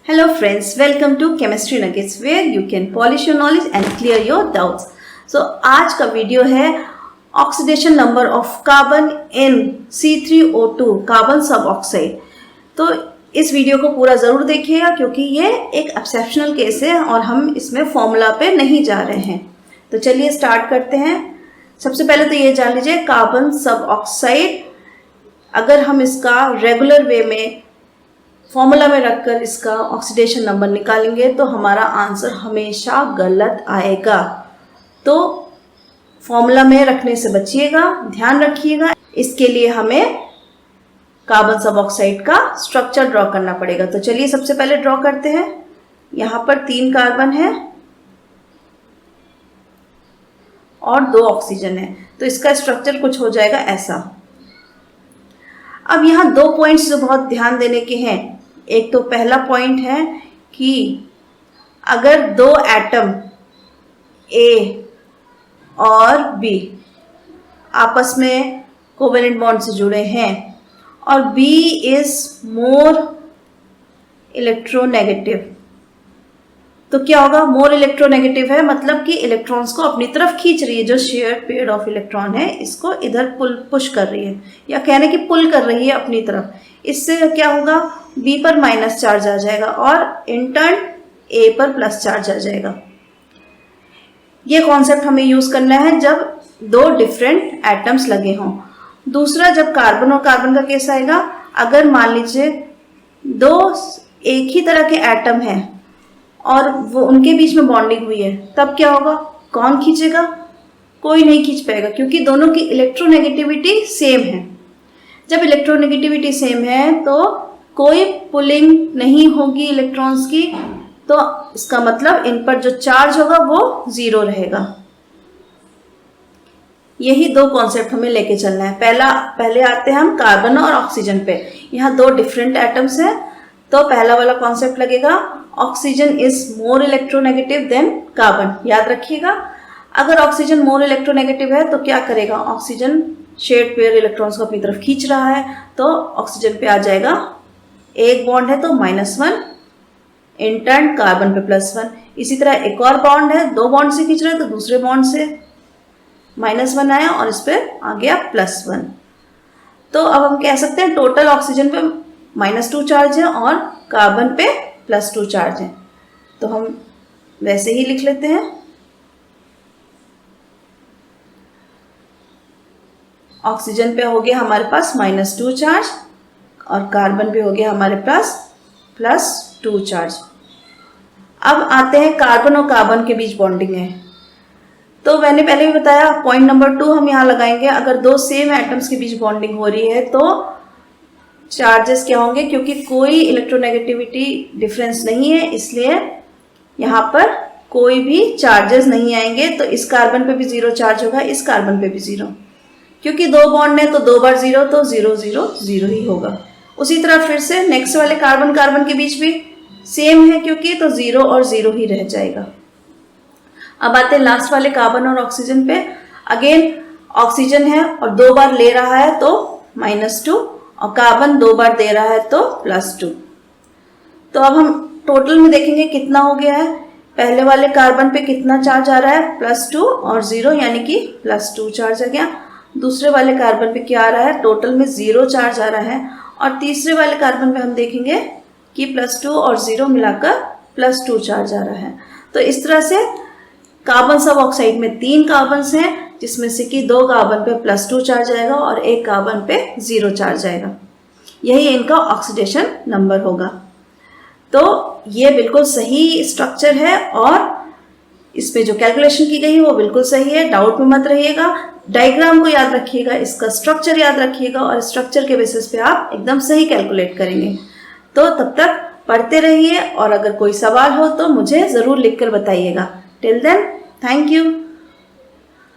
Hello friends, welcome to Chemistry Nuggets where you can polish your knowledge and clear your doubts. So आज का video है oxidation number of carbon in C3O2 carbon सब oxide. तो इस video को पूरा ज़रूर देखिएगा क्योंकि ये एक एक्सेप्शनल केस है और हम इसमें फॉर्मूला पे नहीं जा रहे हैं। तो चलिए स्टार्ट करते हैं। सबसे पहले तो ये जान लीजिए कार्बन सब ऑक्साइड अगर हम इसका रेगुलर वे में फॉर्मूला में रखकर इसका ऑक्सीडेशन नंबर निकालेंगे तो हमारा आंसर हमेशा गलत आएगा। तो फॉर्मूला में रखने से बचिएगा, ध्यान रखिएगा। इसके लिए हमें कार्बन सब ऑक्साइड का स्ट्रक्चर ड्रॉ करना पड़ेगा। तो चलिए सबसे पहले ड्रॉ करते हैं। यहाँ पर 3 कार्बन है और 2 ऑक्सीजन है, तो इसका स्ट्रक्चर कुछ हो जाएगा ऐसा। अब यहाँ 2 पॉइंट्स जो बहुत ध्यान देने के हैं। एक तो पहला पॉइंट है कि अगर 2 एटम A और B आपस में कोवेलेंट बॉन्ड से जुड़े हैं और B इज मोर इलेक्ट्रोनेगेटिव, तो क्या होगा? मोर इलेक्ट्रोनेगेटिव है मतलब कि इलेक्ट्रॉन्स को अपनी तरफ खींच रही है। जो शेयर्ड पेयर ऑफ इलेक्ट्रॉन है इसको इधर पुश कर रही है, या कहने की पुल कर रही है अपनी तरफ। इससे क्या होगा? B पर माइनस चार्ज आ जाएगा और इन टर्न A पर प्लस चार्ज आ जाएगा। ये कॉन्सेप्ट हमें यूज करना है जब 2 डिफरेंट एटम्स लगे हों। दूसरा, जब कार्बन और कार्बन का केस आएगा, अगर मान लीजिए 2 एक ही तरह के एटम हैं और वो उनके बीच में बॉन्डिंग हुई है, तब क्या होगा? कौन खींचेगा? कोई नहीं खींच पाएगा क्योंकि दोनों की इलेक्ट्रोनेगेटिविटी सेम है। जब इलेक्ट्रोनेगेटिविटी सेम है तो कोई पुलिंग नहीं होगी इलेक्ट्रॉन्स की, तो इसका मतलब इन पर जो चार्ज होगा वो 0 रहेगा। यही 2 कॉन्सेप्ट हमें लेके चलना है। पहले आते हैं हम कार्बन और ऑक्सीजन पे। यहाँ 2 डिफरेंट एटम्स हैं, तो पहला वाला कॉन्सेप्ट लगेगा oxygen is more electronegative than carbon. याद रखिएगा, अगर ऑक्सीजन मोर इलेक्ट्रोनेगेटिव है तो क्या करेगा? ऑक्सीजन शेयर्ड पेयर इलेक्ट्रॉन्स को अपनी तरफ खींच रहा है, तो ऑक्सीजन पे आ जाएगा, एक बॉन्ड है तो -1, इन टर्न कार्बन पे +1। इसी तरह एक और बॉन्ड है, 2 बॉन्ड से खींच रहे हैं तो दूसरे बॉन्ड से -1 आया और इस पे आ गया +1। तो अब हम कह सकते हैं टोटल ऑक्सीजन पे -2 चार्ज है और कार्बन पे +2 चार्ज है। तो हम वैसे ही लिख लेते हैं। ऑक्सीजन पे हो गया हमारे पास -2 चार्ज और कार्बन पे हो गया हमारे पास +2 चार्ज। अब आते हैं कार्बन और कार्बन के बीच बॉन्डिंग है। तो मैंने पहले भी बताया, पॉइंट नंबर 2 हम यहाँ लगाएंगे। अगर 2 सेम एटम्स के बीच बॉन्डिंग हो रही है तो चार्जेस क्या होंगे? क्योंकि कोई इलेक्ट्रोनेगेटिविटी डिफरेंस नहीं है, इसलिए यहाँ पर कोई भी चार्जेस नहीं आएंगे। तो इस कार्बन पे भी 0 चार्ज होगा, इस कार्बन पे भी 0, क्योंकि 2 बॉन्ड है तो 2 बार 0, तो 0 0 0 ही होगा। उसी तरह फिर से नेक्स्ट वाले कार्बन कार्बन के बीच भी सेम है क्योंकि, तो 0 और 0 ही रह जाएगा। अब आते हैं लास्ट वाले कार्बन और ऑक्सीजन पे। अगेन ऑक्सीजन है और 2 बार ले रहा है तो -2 और कार्बन 2 बार दे रहा है तो +2। तो अब हम टोटल में देखेंगे कितना हो गया है। पहले वाले कार्बन पे कितना चार्ज आ रहा है? +2 और 0, यानी कि +2 चार्ज आ गया। दूसरे वाले कार्बन पे क्या आ रहा है? टोटल में 0 चार्ज आ रहा है। और तीसरे वाले कार्बन पे हम देखेंगे कि +2 और 0 मिलाकर +2 चार्ज आ रहा है। तो इस तरह से कार्बन सब ऑक्साइड में 3 कार्बन्स हैं, जिसमें से कि 2 कार्बन पे +2 चार्ज आएगा और 1 कार्बन पे 0 चार्ज आएगा। यही इनका ऑक्सीडेशन नंबर होगा। तो ये बिल्कुल सही स्ट्रक्चर है और इस पे जो कैलकुलेशन की गई है वो बिल्कुल सही है, डाउट में मत रहिएगा। डायग्राम को याद रखिएगा, इसका स्ट्रक्चर याद रखिएगा और स्ट्रक्चर के बेसिस पे आप एकदम सही कैलकुलेट करेंगे। तो तब तक पढ़ते रहिए और अगर कोई सवाल हो तो मुझे ज़रूर लिखकर बताइएगा। Till then, thank you.